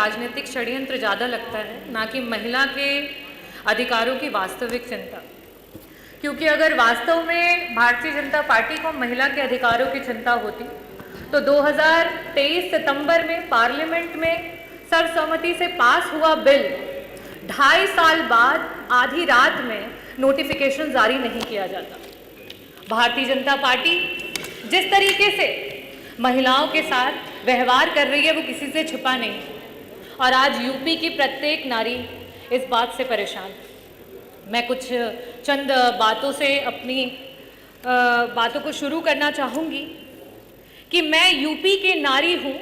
राजनीतिक षड्यंत्र ज़्यादा लगता है, ना कि महिला के अधिकारों की वास्तविक चिंता। क्योंकि अगर वास्तव में भारतीय जनता पार्टी को महिला के अधिकारों की चिंता होती तो 2023 सितंबर में पार्लियामेंट में सर्वसम्मति से पास हुआ बिल 2.5 साल बाद आधी रात में नोटिफिकेशन जारी नहीं किया जाता। भारतीय जनता पार्टी जिस तरीके से महिलाओं के साथ व्यवहार कर रही है वो किसी से छिपा नहीं, और आज यूपी की प्रत्येक नारी इस बात से परेशान है। मैं कुछ चंद बातों से अपनी बातों को शुरू करना चाहूँगी कि मैं यूपी की नारी हूँ,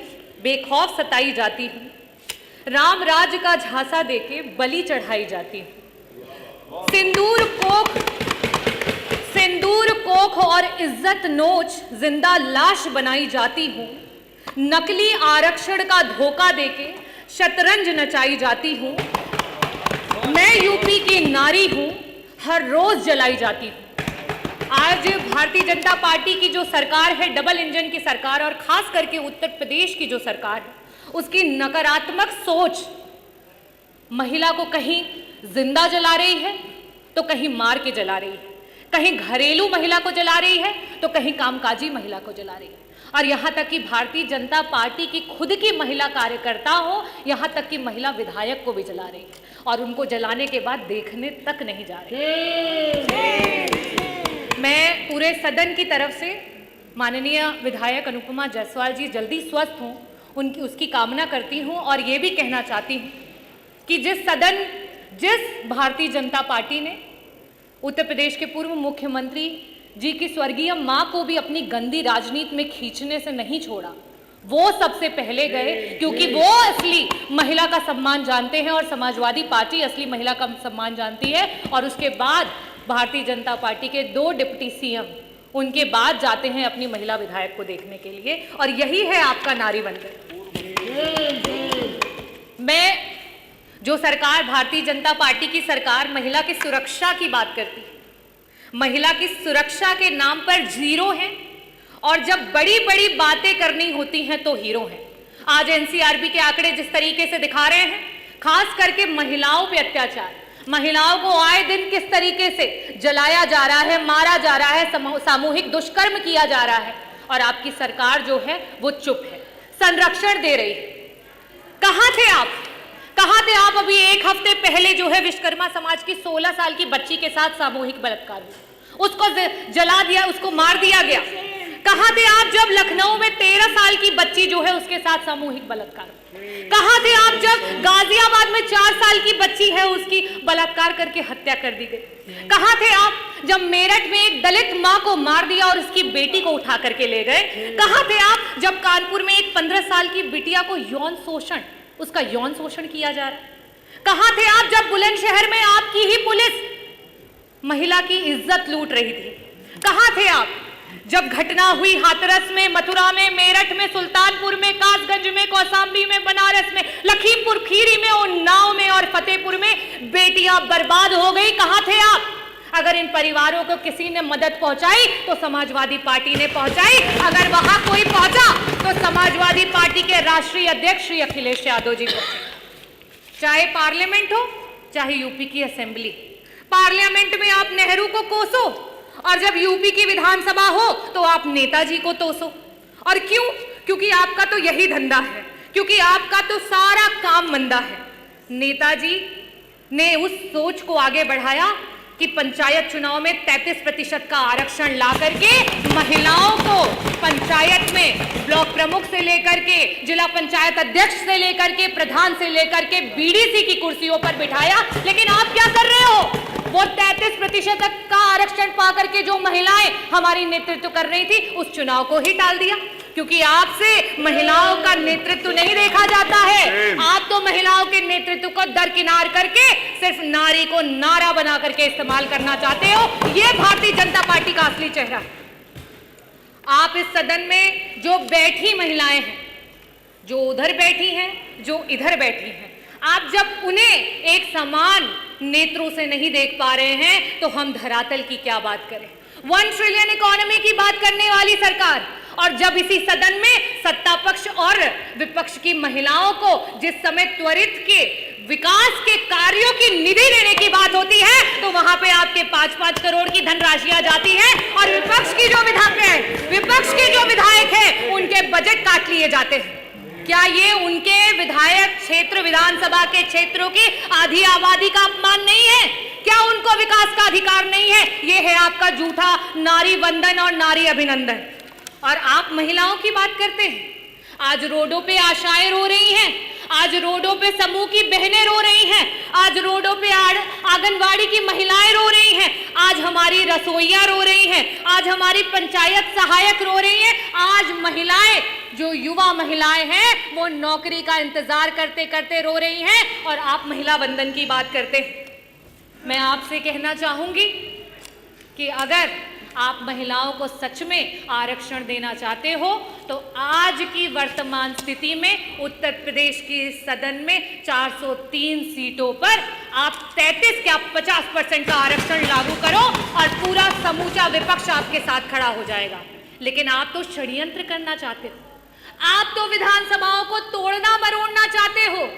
बेखौफ सताई जाती हूँ, राम राज्य का झांसा देके बलि चढ़ाई जाती हूँ, सिंदूर कोख और इज्जत नोच जिंदा लाश बनाई जाती हूँ, नकली आरक्षण का धोखा देके शतरंज नचाई जाती हूँ, मैं यूपी की नारी हूँ, हर रोज जलाई जाती हूँ। आज भारतीय जनता पार्टी की जो सरकार है, डबल इंजन की सरकार, और खास करके उत्तर प्रदेश की जो सरकार है, उसकी नकारात्मक सोच महिला को कहीं जिंदा जला रही है तो कहीं मार के जला रही है, कहीं घरेलू महिला को जला रही है तो कहीं कामकाजी महिला को जला रही है, और यहाँ तक कि भारतीय जनता पार्टी की खुद की महिला कार्यकर्ता हो, यहाँ तक कि महिला विधायक को भी जला रही है, और उनको जलाने के बाद देखने तक नहीं जा रही। मैं पूरे सदन की तरफ से माननीय विधायक अनुपमा जायसवाल जी जल्दी स्वस्थ हों उसकी कामना करती हूँ, और ये भी कहना चाहती हूँ कि जिस भारतीय जनता पार्टी ने उत्तर प्रदेश के पूर्व मुख्यमंत्री जी की स्वर्गीय मां को भी अपनी गंदी राजनीति में खींचने से नहीं छोड़ा, वो सबसे पहले गए, क्योंकि वो असली महिला का सम्मान जानते हैं और समाजवादी पार्टी असली महिला का सम्मान जानती है। और उसके बाद भारतीय जनता पार्टी के 2 डिप्टी सीएम उनके बाद जाते हैं अपनी महिला विधायक को देखने के लिए, और यही है आपका नारी वंदन। मैं जो सरकार, भारतीय जनता पार्टी की सरकार महिला की सुरक्षा की बात करती है, महिला की सुरक्षा के नाम पर जीरो है, और जब बड़ी बड़ी बातें करनी होती हैं तो हीरो हैं। आज एनसीआरबी के आंकड़े जिस तरीके से दिखा रहे हैं, खास करके महिलाओं पे अत्याचार, महिलाओं को आए दिन किस तरीके से जलाया जा रहा है, मारा जा रहा है, सामूहिक दुष्कर्म किया जा रहा है, और आपकी सरकार जो है वो चुप है, संरक्षण दे रही है। कहां थे आप? अभी 1 हफ्ते पहले जो है विश्वकर्मा समाज की 16 साल की बच्ची के साथ सामूहिक बलात्कार हुआ, उसको जला दिया, उसको मार दिया गया। कहां थे आप जब लखनऊ में 13 साल की बच्ची जो है उसके साथ सामूहिक बलात्कार? कहां थे आप जब गाजियाबाद में 4 साल की बच्ची है उसकी बलात्कार करके हत्या कर दी गई? कहां थे आप जब मेरठ में एक दलित मां को मार दिया और उसकी बेटी को उठा करके ले गए? कहां थे आप जब कानपुर में एक 15 साल की बिटिया को उसका यौन शोषण किया जा रहा है? कहां थे आप जब बुलंदशहर में आपकी ही पुलिस महिला की इज्जत लूट रही थी? कहां थे आप जब घटना हुई हाथरस में, मथुरा में, मेरठ में, सुल्तानपुर में, कासगंज में, कौशाम्बी में, बनारस में, लखीमपुर खीरी में, उन्नाव में और फतेहपुर में बेटियां बर्बाद हो गई? कहां थे आप? अगर इन परिवारों को किसी ने मदद पहुंचाई तो समाजवादी पार्टी ने पहुंचाई, अगर वहां कोई पहुंचा तो समाजवादी पार्टी के राष्ट्रीय अध्यक्ष श्री अखिलेश यादव जी पहुंचे। चाहे पार्लियामेंट हो चाहे यूपी की असेंबली, पार्लियामेंट में आप नेहरू को कोसो, और जब यूपी की विधानसभा हो तो आप नेताजी को तोसो। और क्यों? क्योंकि आपका तो यही धंधा है, क्योंकि आपका तो सारा काम मंदा है। नेताजी ने उस सोच को आगे बढ़ाया कि पंचायत चुनाव में 33% का आरक्षण ला करके महिलाओं को पंचायत में ब्लॉक प्रमुख से लेकर के जिला पंचायत अध्यक्ष से लेकर के प्रधान से लेकर के बीडीसी की कुर्सियों पर बिठाया। लेकिन आप क्या कर रहे हो? वो 33% का आरक्षण पा करके जो महिलाएं हमारी नेतृत्व कर रही थी उस चुनाव को ही टाल दिया, क्योंकि आपसे महिलाओं का नेतृत्व नहीं देखा जाता है। आप तो महिलाओं के नेतृत्व को दरकिनार करके सिर्फ नारी को नारा बना करके इस्तेमाल करना चाहते हो। ये भारतीय जनता पार्टी का असली चेहरा है। आप इस सदन में जो बैठी महिलाएं हैं, जो उधर बैठी हैं, जो इधर बैठी हैं, आप जब उन्हें एक समान नेत्रों से नहीं देख पा रहे हैं तो हम धरातल की क्या बात करें? 1 ट्रिलियन इकोनॉमी की बात करने वाली सरकार और जब इसी सदन में सत्ता पक्ष और विपक्ष की महिलाओं को जिस समय त्वरित के विकास के कार्यों की निधि देने की बात होती है तो वहां पे आपके 5-5 करोड़ की धनराशियां जाती है और विपक्ष की जो विधायक हैं उनके बजट काट लिए जाते हैं। क्या ये उनके विधायक क्षेत्र विधानसभा के क्षेत्रों की आधी आबादी का अपमान नहीं है? क्या उनको विकास का अधिकार नहीं है? ये है आपका झूठा नारी वंदन और नारी अभिनंदन। और आप महिलाओं की बात करते हैं। आज रोडों पे आशाएं रो रही हैं, आज रोडों पे समूह की बहनें रो रही हैं, आज रोडों पे आंगनवाड़ी की महिलाएं रो रही हैं, आज हमारी रसोइयां रो रही हैं, आज हमारी पंचायत सहायक रो रही हैं, आज महिलाएं जो युवा महिलाएं हैं वो नौकरी का इंतजार करते करते रो रही हैं और आप महिला वंदन की बात करते हैं। मैं आपसे कहना चाहूंगी कि अगर आप महिलाओं को सच में आरक्षण देना चाहते हो तो आज की वर्तमान स्थिति में उत्तर प्रदेश की सदन में 403 सीटों पर आप 33 क्या 50% का आरक्षण लागू करो और पूरा समूचा विपक्ष आपके साथ खड़ा हो जाएगा। लेकिन आप तो षड्यंत्र करना चाहते हो, आप तो विधानसभाओं को तोड़ना मरोड़ना चाहते हो।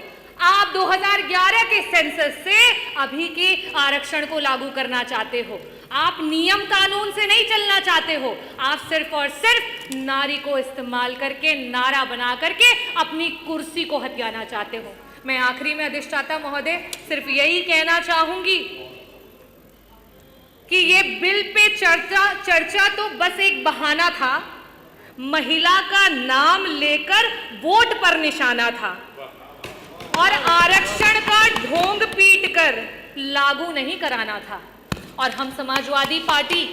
आप 2011 के सेंसस से अभी के आरक्षण को लागू करना चाहते हो। आप नियम कानून से नहीं चलना चाहते हो, आप सिर्फ और सिर्फ नारी को इस्तेमाल करके नारा बना करके अपनी कुर्सी को हथियाना चाहते हो। मैं आखिरी में अधिष्ठाता महोदय सिर्फ यही कहना चाहूंगी कि ये बिल पे चर्चा तो बस एक बहाना था, महिला का नाम लेकर वोट पर निशाना था और आरक्षण का ढोंग पीटकर लागू नहीं कराना था। और हम समाजवादी पार्टी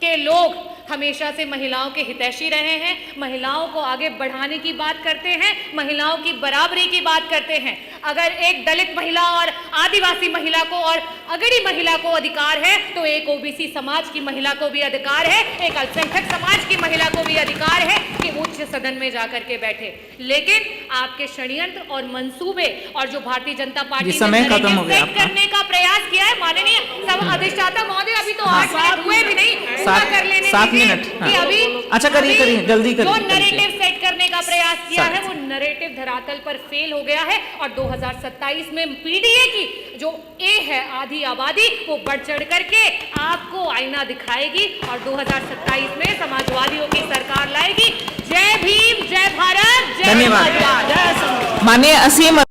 के लोग हमेशा से महिलाओं के हितैषी रहे हैं, महिलाओं को आगे बढ़ाने की बात करते हैं, महिलाओं की बराबरी की बात करते हैं। अगर एक दलित महिला और आदिवासी महिला को और अगड़ी महिला को अधिकार है तो एक ओबीसी समाज की महिला को भी अधिकार है, एक अल्पसंख्यक समाज की महिला को भी अधिकार है कि उच्च सदन में जाकर के बैठे। लेकिन आपके षड्यंत्र और मंसूबे और जो भारतीय जनता पार्टी ने सेट करने का प्रयास किया है, माननीय सब अधिष्ठाता महोदय अभी तो 8 मिनट हुए भी नहीं, पूरा कर लेने 7 मिनट कि अभी अच्छा करिए जल्दी करिए। जो नैरेटिव सेट करने का प्रयास किया है वो नैरेटिव धरातल पर फेल हो गया है और 2027 में पीडीए की जो ए है आधी आबादी वो बढ़ चढ़ करके आपको आईना दिखाएगी और 2027 में समाजवादियों की सरकार लाएगी। जय भीम, जय भारत, जय धन्यवाद। माननीय असीम